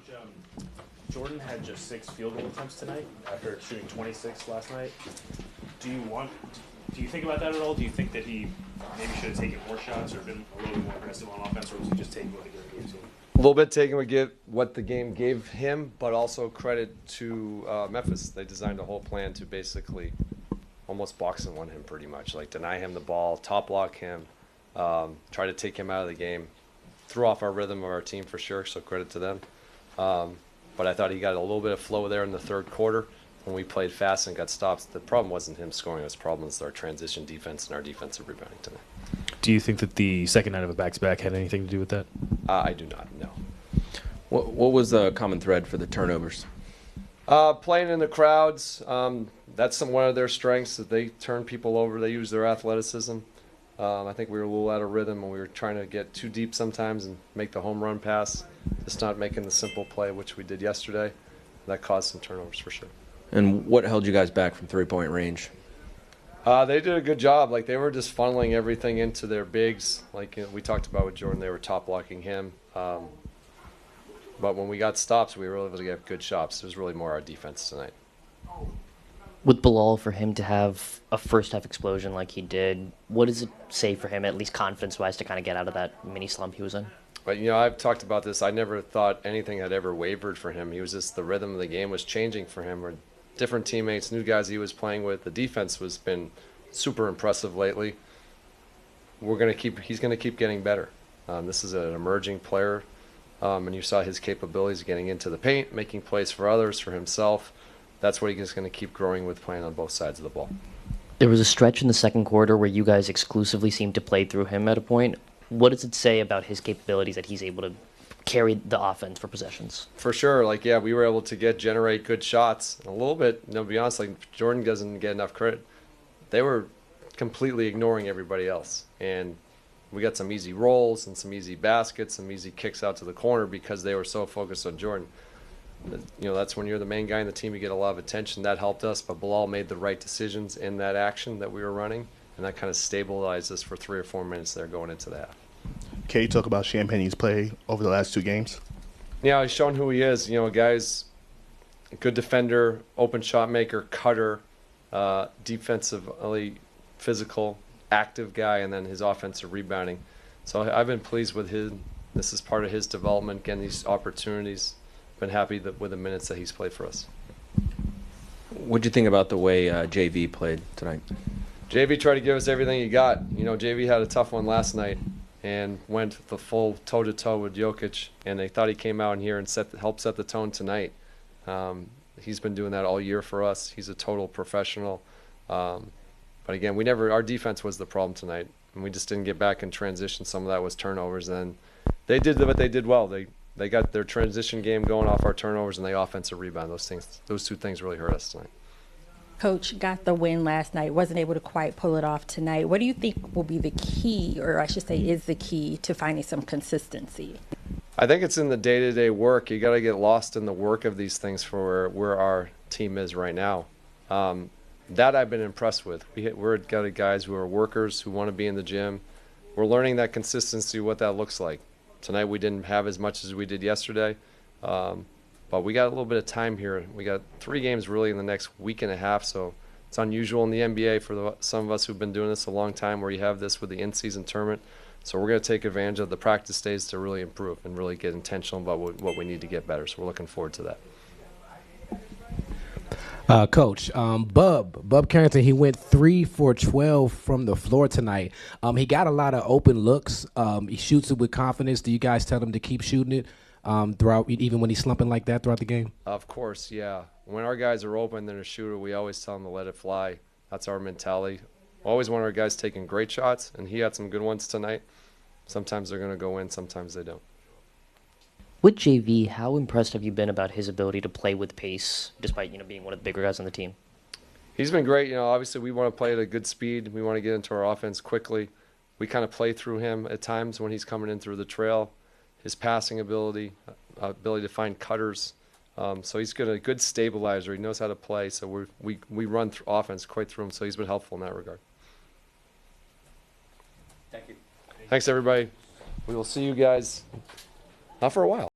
Coach, Jordan had just 6 field goal attempts tonight after shooting 26 last night. Do you think about that at all? Do you think that he maybe should have taken more shots or been a little bit more aggressive on offense, or was he just taking what the game gave to him? A little bit taking what the game gave him, but also credit to Memphis. They designed a whole plan to basically almost box and one him pretty much, like deny him the ball, top block him, try to take him out of the game. Threw off our rhythm of our team for sure, so credit to them. But I thought he got a little bit of flow there in the third quarter when we played fast and got stops. The problem wasn't him scoring. His problem was our transition defense and our defensive rebounding tonight. Do you think that the second night of a back-to-back had anything to do with that? I do not, no. What was the common thread for the turnovers? Playing in the crowds, that's one of their strengths, that they turn people over. They use their athleticism. I think we were a little out of rhythm and we were trying to get too deep sometimes and make the home run pass, just not making the simple play, which we did yesterday. That caused some turnovers for sure. And what held you guys back from three-point range? They did a good job. Like, they were just funneling everything into their bigs. Like, we talked about with Jordan, they were top blocking him. But when we got stops, we were able to get good shots. It was really more our defense tonight. With Bilal, for him to have a first-half explosion like he did, what does it say for him, at least confidence-wise, to kind of get out of that mini slump he was in? But, I've talked about this. I never thought anything had ever wavered for him. He was just, the rhythm of the game was changing for him. Or different teammates, new guys he was playing with. The defense has been super impressive lately. He's going to keep getting better. This is an emerging player, and you saw his capabilities getting into the paint, making plays for others, for himself. That's what he's going to keep growing with, playing on both sides of the ball. There was a stretch in the second quarter where you guys exclusively seemed to play through him at a point. What does it say about his capabilities that he's able to carry the offense for possessions? For sure. We were able to generate good shots. A little bit, to be honest, Jordan doesn't get enough credit. They were completely ignoring everybody else. And we got some easy rolls and some easy baskets, some easy kicks out to the corner because they were so focused on Jordan. That's when you're the main guy in the team, you get a lot of attention. That helped us, but Bilal made the right decisions in that action that we were running, and that kind of stabilized us for 3 or 4 minutes there going into that. Can you talk about Champagne's play over the last 2 games? Yeah, he's shown who he is. Guy's a good defender, open shot maker, cutter, defensively physical, active guy, and then his offensive rebounding. So I've been pleased with him. This is part of his development, getting these opportunities. Been happy with the minutes that he's played for us. What'd you think about the way JV played tonight? JV tried to give us everything he got. JV had a tough one last night and went the full toe-to-toe with Jokic, and they thought he came out in here and helped set the tone tonight. He's been doing that all year for us. He's a total professional. But again, our defense was the problem tonight, and we just didn't get back in transition. Some of that was turnovers, and they did what they did well. They got their transition game going off our turnovers and the offensive rebound. Those 2 things really hurt us tonight. Coach got the win last night, wasn't able to quite pull it off tonight. What do you think will be the key, or I should say is the key, to finding some consistency? I think it's in the day-to-day work. You got to get lost in the work of these things for where our team is right now. That I've been impressed with. We're got guys who are workers, who want to be in the gym. We're learning that consistency, what that looks like. Tonight we didn't have as much as we did yesterday, but we got a little bit of time here. We got 3 games really in the next week and a half, so it's unusual in the NBA for some of us who've been doing this a long time, where you have this with the in-season tournament. So we're going to take advantage of the practice days to really improve and really get intentional about what we need to get better. So we're looking forward to that. Coach, Bub Carrington, he went 3 for 12 from the floor tonight. He got a lot of open looks. He shoots it with confidence. Do you guys tell him to keep shooting it throughout, even when he's slumping like that throughout the game? Of course, yeah. When our guys are open, they're a shooter. We always tell them to let it fly. That's our mentality. Always want our guys taking great shots, and he had some good ones tonight. Sometimes they're going to go in, sometimes they don't. With JV, how impressed have you been about his ability to play with pace, despite being one of the bigger guys on the team? He's been great. Obviously we want to play at a good speed. We want to get into our offense quickly. We kind of play through him at times when he's coming in through the trail. His passing ability to find cutters. So he's a good stabilizer. He knows how to play. So we run through offense quite through him. So he's been helpful in that regard. Thank you. Thanks, everybody. We will see you guys not for a while.